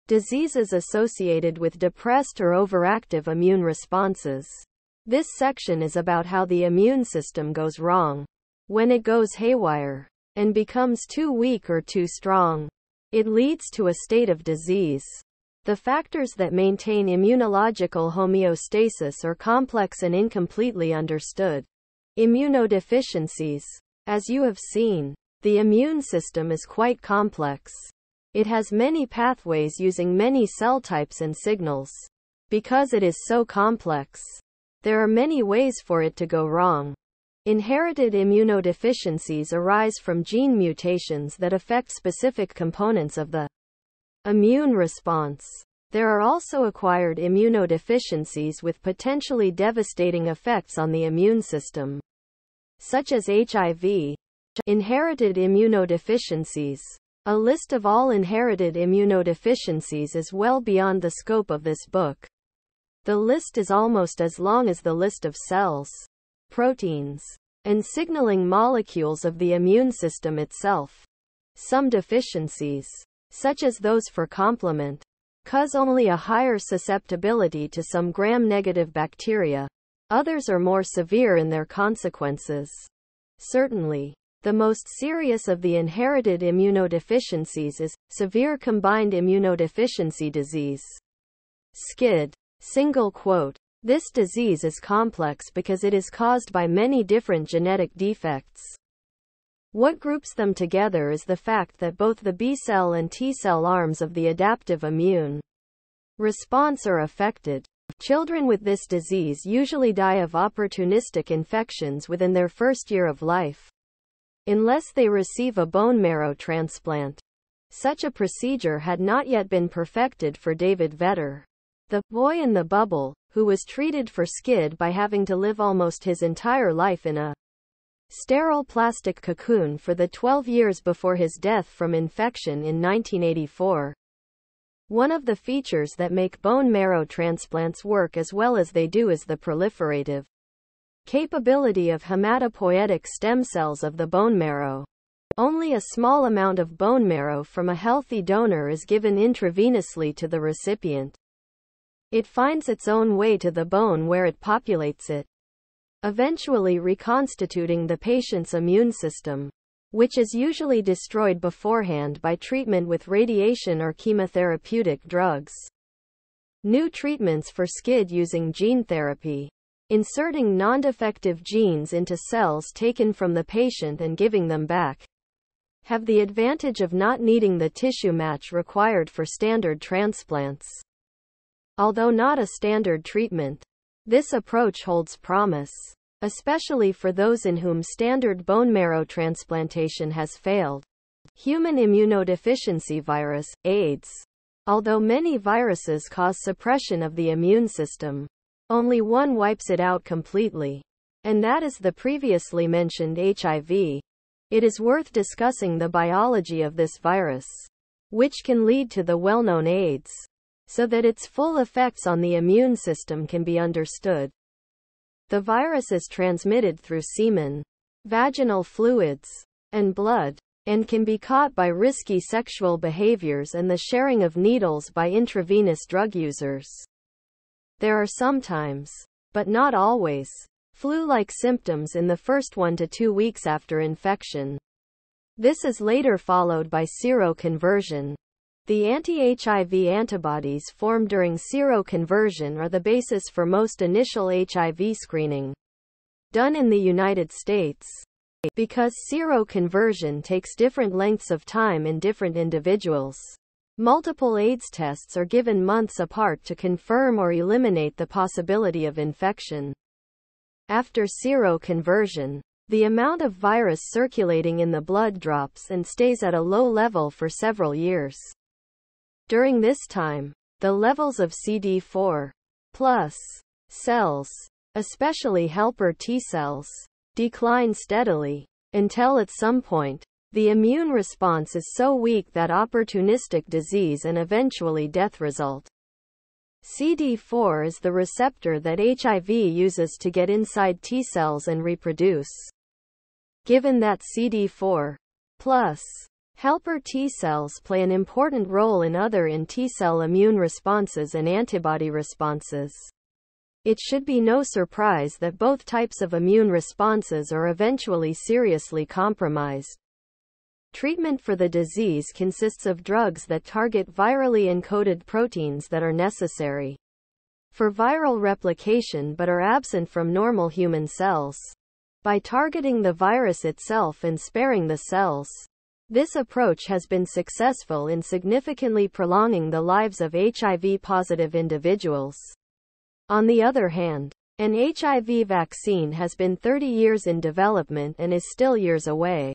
Diseases associated with depressed or overactive immune responses. This section is about how the immune system goes wrong. When it goes haywire and becomes too weak or too strong, it leads to a state of disease. The factors that maintain immunological homeostasis are complex and incompletely understood. Immunodeficiencies. As you have seen, the immune system is quite complex. It has many pathways using many cell types and signals. Because it is so complex, there are many ways for it to go wrong. Inherited immunodeficiencies arise from gene mutations that affect specific components of the immune response. There are also acquired immunodeficiencies with potentially devastating effects on the immune system, such as HIV. Inherited immunodeficiencies. A list of all inherited immunodeficiencies is well beyond the scope of this book. The list is almost as long as the list of cells, proteins, and signaling molecules of the immune system itself. Some deficiencies, such as those for complement, cause only a higher susceptibility to some gram-negative bacteria. Others are more severe in their consequences. Certainly, the most serious of the inherited immunodeficiencies is severe combined immunodeficiency disease. SCID. Single quote. This disease is complex because it is caused by many different genetic defects. What groups them together is the fact that both the B-cell and T-cell arms of the adaptive immune response are affected. Children with this disease usually die of opportunistic infections within their first year of life, unless they receive a bone marrow transplant. Such a procedure had not yet been perfected for David Vetter, the boy in the bubble, who was treated for SCID by having to live almost his entire life in a sterile plastic cocoon for the 12 years before his death from infection in 1984. One of the features that make bone marrow transplants work as well as they do is the proliferative capability of hematopoietic stem cells of the bone marrow. Only a small amount of bone marrow from a healthy donor is given intravenously to the recipient. It finds its own way to the bone where it populates it, eventually reconstituting the patient's immune system, which is usually destroyed beforehand by treatment with radiation or chemotherapeutic drugs. New treatments for SCID using gene therapy, inserting non-defective genes into cells taken from the patient and giving them back, have the advantage of not needing the tissue match required for standard transplants. Although not a standard treatment, this approach holds promise, especially for those in whom standard bone marrow transplantation has failed. Human immunodeficiency virus, AIDS. Although many viruses cause suppression of the immune system, only one wipes it out completely, and that is the previously mentioned HIV. It is worth discussing the biology of this virus, which can lead to the well-known AIDS, so that its full effects on the immune system can be understood. The virus is transmitted through semen, vaginal fluids, and blood, and can be caught by risky sexual behaviors and the sharing of needles by intravenous drug users. There are sometimes, but not always, flu-like symptoms in the first 1 to 2 weeks after infection. This is later followed by seroconversion. The anti-HIV antibodies formed during seroconversion are the basis for most initial HIV screening done in the United States. Because seroconversion takes different lengths of time in different individuals, multiple AIDS tests are given months apart to confirm or eliminate the possibility of infection. After seroconversion, the amount of virus circulating in the blood drops and stays at a low level for several years. During this time, the levels of CD4+ cells, especially helper T cells, decline steadily, until at some point, the immune response is so weak that opportunistic disease and eventually death result. CD4 is the receptor that HIV uses to get inside T cells and reproduce. Given that CD4+ Helper T cells play an important role in T-cell immune responses and antibody responses. It should be no surprise that both types of immune responses are eventually seriously compromised. Treatment for the disease consists of drugs that target virally encoded proteins that are necessary for viral replication but are absent from normal human cells. By targeting the virus itself and sparing the cells, this approach has been successful in significantly prolonging the lives of HIV-positive individuals. On the other hand, an HIV vaccine has been 30 years in development and is still years away.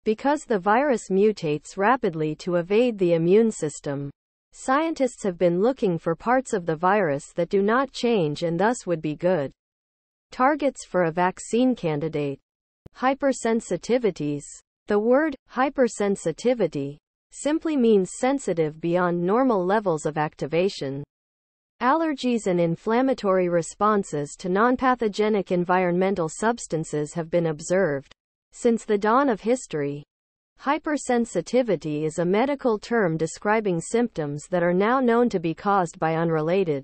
Because the virus mutates rapidly to evade the immune system, scientists have been looking for parts of the virus that do not change and thus would be good targets for a vaccine candidate. Hypersensitivities. The word hypersensitivity simply means sensitive beyond normal levels of activation. Allergies and inflammatory responses to non-pathogenic environmental substances have been observed since the dawn of history. Hypersensitivity is a medical term describing symptoms that are now known to be caused by unrelated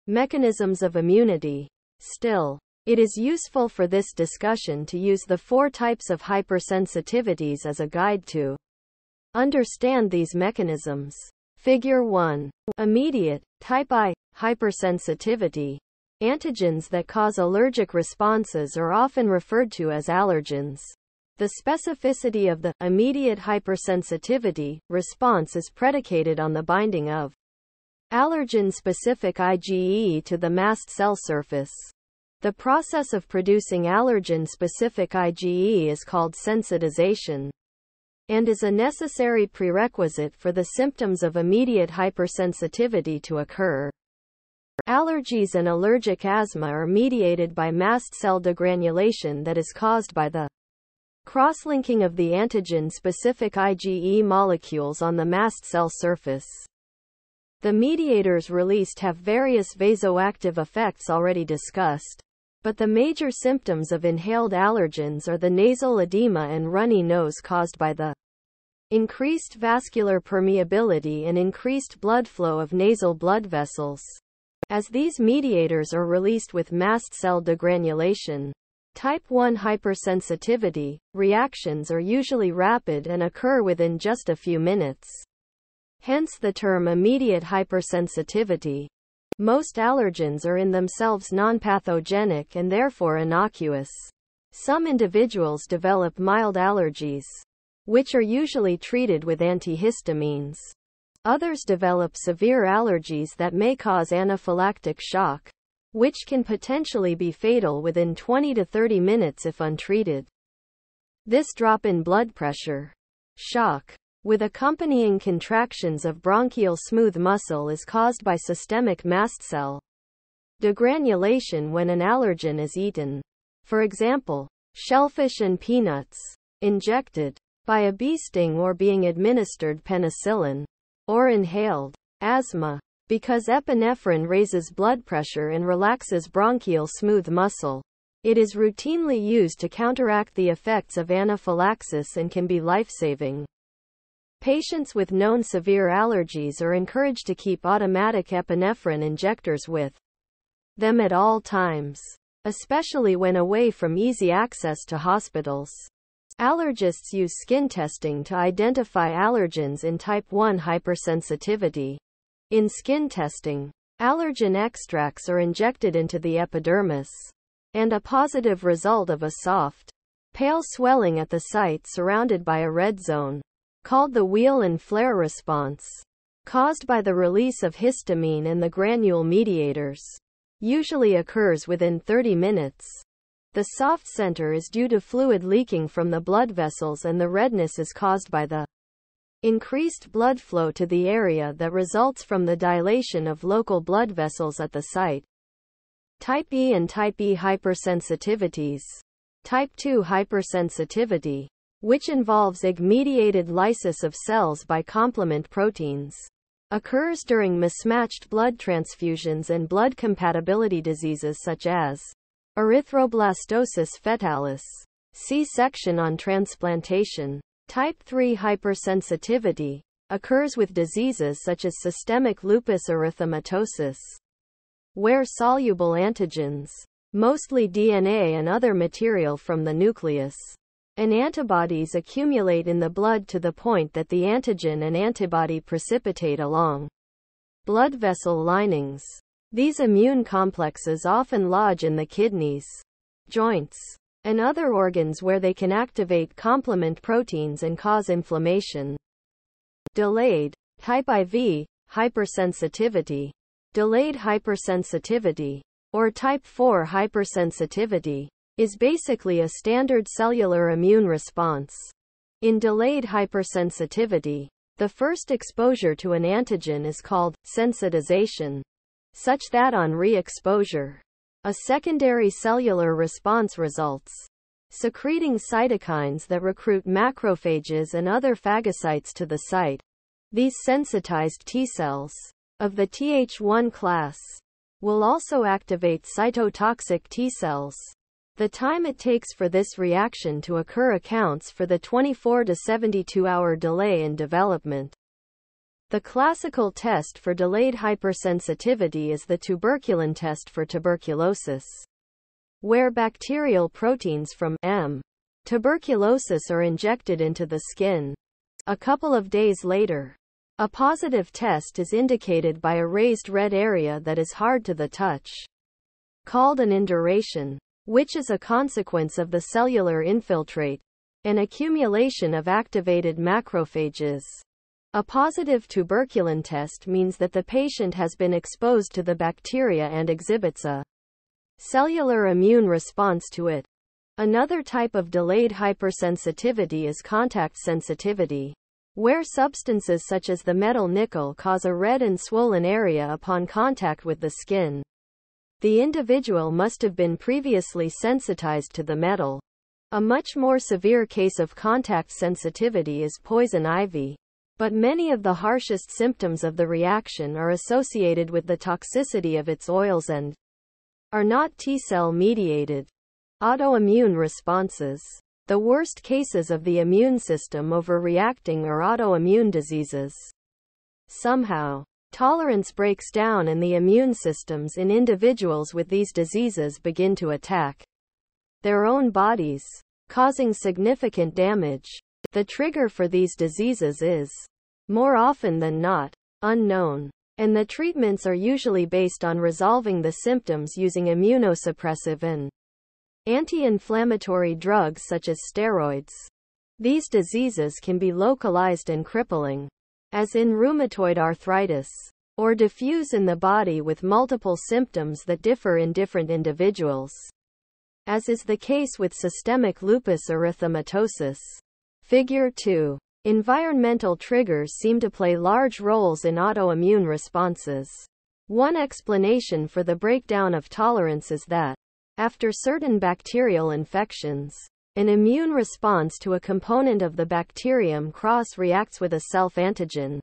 mechanisms of immunity. Still, it is useful for this discussion to use the 4 types of hypersensitivities as a guide to understand these mechanisms. Figure 1. Immediate, type I, hypersensitivity. Antigens that cause allergic responses are often referred to as allergens. The specificity of the immediate hypersensitivity response is predicated on the binding of allergen-specific IgE to the mast cell surface. The process of producing allergen-specific IgE is called sensitization, and is a necessary prerequisite for the symptoms of immediate hypersensitivity to occur. Allergies and allergic asthma are mediated by mast cell degranulation that is caused by the cross-linking of the antigen-specific IgE molecules on the mast cell surface. The mediators released have various vasoactive effects already discussed, but the major symptoms of inhaled allergens are the nasal edema and runny nose caused by the increased vascular permeability and increased blood flow of nasal blood vessels. As these mediators are released with mast cell degranulation, type 1 hypersensitivity reactions are usually rapid and occur within just a few minutes. Hence the term immediate hypersensitivity. Most allergens are in themselves non-pathogenic and therefore innocuous. Some individuals develop mild allergies, which are usually treated with antihistamines. Others develop severe allergies that may cause anaphylactic shock, which can potentially be fatal within 20 to 30 minutes if untreated. This drop in blood pressure, shock, with accompanying contractions of bronchial smooth muscle is caused by systemic mast cell degranulation when an allergen is eaten. For example, shellfish and peanuts, injected by a bee sting or being administered penicillin, or inhaled. Asthma. Because epinephrine raises blood pressure and relaxes bronchial smooth muscle, it is routinely used to counteract the effects of anaphylaxis and can be life-saving. Patients with known severe allergies are encouraged to keep automatic epinephrine injectors with them at all times, especially when away from easy access to hospitals. Allergists use skin testing to identify allergens in type 1 hypersensitivity. In skin testing, allergen extracts are injected into the epidermis, and a positive result of a soft, pale swelling at the site surrounded by a red zone, called the wheal and flare response, caused by the release of histamine and the granule mediators, usually occurs within 30 minutes. The soft center is due to fluid leaking from the blood vessels and the redness is caused by the increased blood flow to the area that results from the dilation of local blood vessels at the site. Type E and Type E hypersensitivities. Type 2 hypersensitivity, which involves Ig-mediated lysis of cells by complement proteins, occurs during mismatched blood transfusions and blood compatibility diseases such as erythroblastosis fetalis. See section on transplantation. Type 3 hypersensitivity occurs with diseases such as systemic lupus erythematosus, where soluble antigens, mostly DNA and other material from the nucleus, and antibodies accumulate in the blood to the point that the antigen and antibody precipitate along blood vessel linings. These immune complexes often lodge in the kidneys, joints, and other organs where they can activate complement proteins and cause inflammation. Delayed type IV hypersensitivity. Delayed hypersensitivity, or type 4 hypersensitivity, is basically a standard cellular immune response. In delayed hypersensitivity, the first exposure to an antigen is called sensitization, such that on re-exposure, a secondary cellular response results, secreting cytokines that recruit macrophages and other phagocytes to the site. These sensitized T cells, of the Th1 class, will also activate cytotoxic T cells. The time it takes for this reaction to occur accounts for the 24 to 72-hour delay in development. The classical test for delayed hypersensitivity is the tuberculin test for tuberculosis, where bacterial proteins from M. tuberculosis are injected into the skin. A couple of days later, a positive test is indicated by a raised red area that is hard to the touch, called an induration, which is a consequence of the cellular infiltrate, an accumulation of activated macrophages. A positive tuberculin test means that the patient has been exposed to the bacteria and exhibits a cellular immune response to it. Another type of delayed hypersensitivity is contact sensitivity, where substances such as the metal nickel cause a red and swollen area upon contact with the skin. The individual must have been previously sensitized to the metal. A much more severe case of contact sensitivity is poison ivy, but many of the harshest symptoms of the reaction are associated with the toxicity of its oils and are not T-cell mediated. Autoimmune responses. The worst cases of the immune system overreacting are autoimmune diseases. Somehow, tolerance breaks down and the immune systems in individuals with these diseases begin to attack their own bodies, causing significant damage. The trigger for these diseases is, more often than not, unknown, and the treatments are usually based on resolving the symptoms using immunosuppressive and anti-inflammatory drugs such as steroids. These diseases can be localized and crippling, as in rheumatoid arthritis, or diffuse in the body with multiple symptoms that differ in different individuals, as is the case with systemic lupus erythematosus. Figure 2. Environmental triggers seem to play large roles in autoimmune responses. One explanation for the breakdown of tolerance is that, after certain bacterial infections, an immune response to a component of the bacterium cross-reacts with a self-antigen.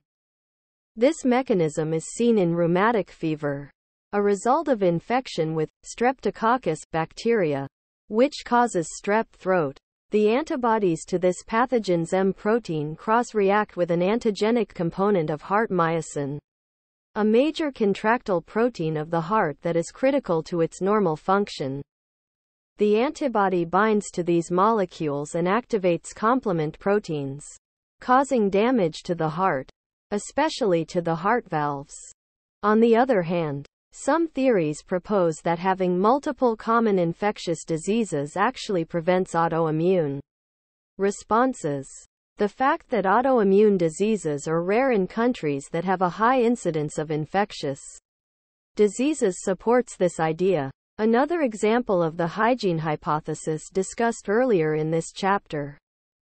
This mechanism is seen in rheumatic fever, a result of infection with Streptococcus bacteria, which causes strep throat. The antibodies to this pathogen's M protein cross-react with an antigenic component of heart myosin, a major contractile protein of the heart that is critical to its normal function. The antibody binds to these molecules and activates complement proteins, causing damage to the heart, especially to the heart valves. On the other hand, some theories propose that having multiple common infectious diseases actually prevents autoimmune responses. The fact that autoimmune diseases are rare in countries that have a high incidence of infectious diseases supports this idea. Another example of the hygiene hypothesis discussed earlier in this chapter.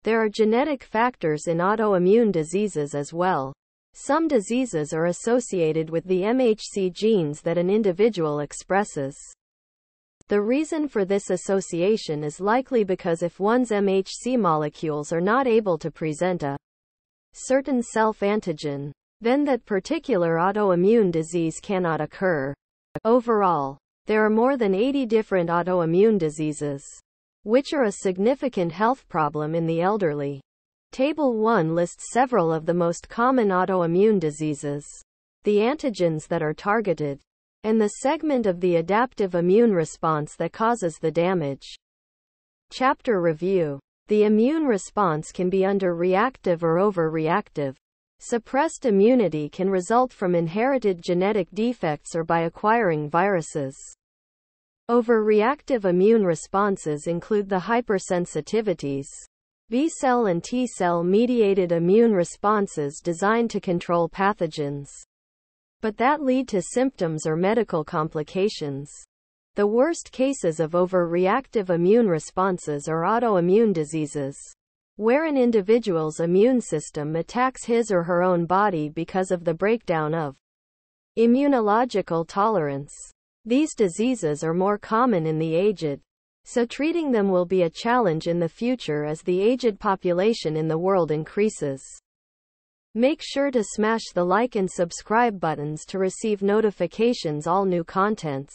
There are genetic factors in autoimmune diseases as well. Some diseases are associated with the MHC genes that an individual expresses. The reason for this association is likely because if one's MHC molecules are not able to present a certain self-antigen, then that particular autoimmune disease cannot occur. Overall, there are more than 80 different autoimmune diseases, which are a significant health problem in the elderly. Table 1 lists several of the most common autoimmune diseases, the antigens that are targeted, and the segment of the adaptive immune response that causes the damage. Chapter Review. The immune response can be under-reactive or over-reactive. Suppressed immunity can result from inherited genetic defects or by acquiring viruses. Over-reactive immune responses include the hypersensitivities, B-cell and T-cell mediated immune responses designed to control pathogens, but that lead to symptoms or medical complications. The worst cases of over-reactive immune responses are autoimmune diseases, where an individual's immune system attacks his or her own body because of the breakdown of immunological tolerance. These diseases are more common in the aged, so treating them will be a challenge in the future as the aged population in the world increases. Make sure to smash the like and subscribe buttons to receive notifications all new contents.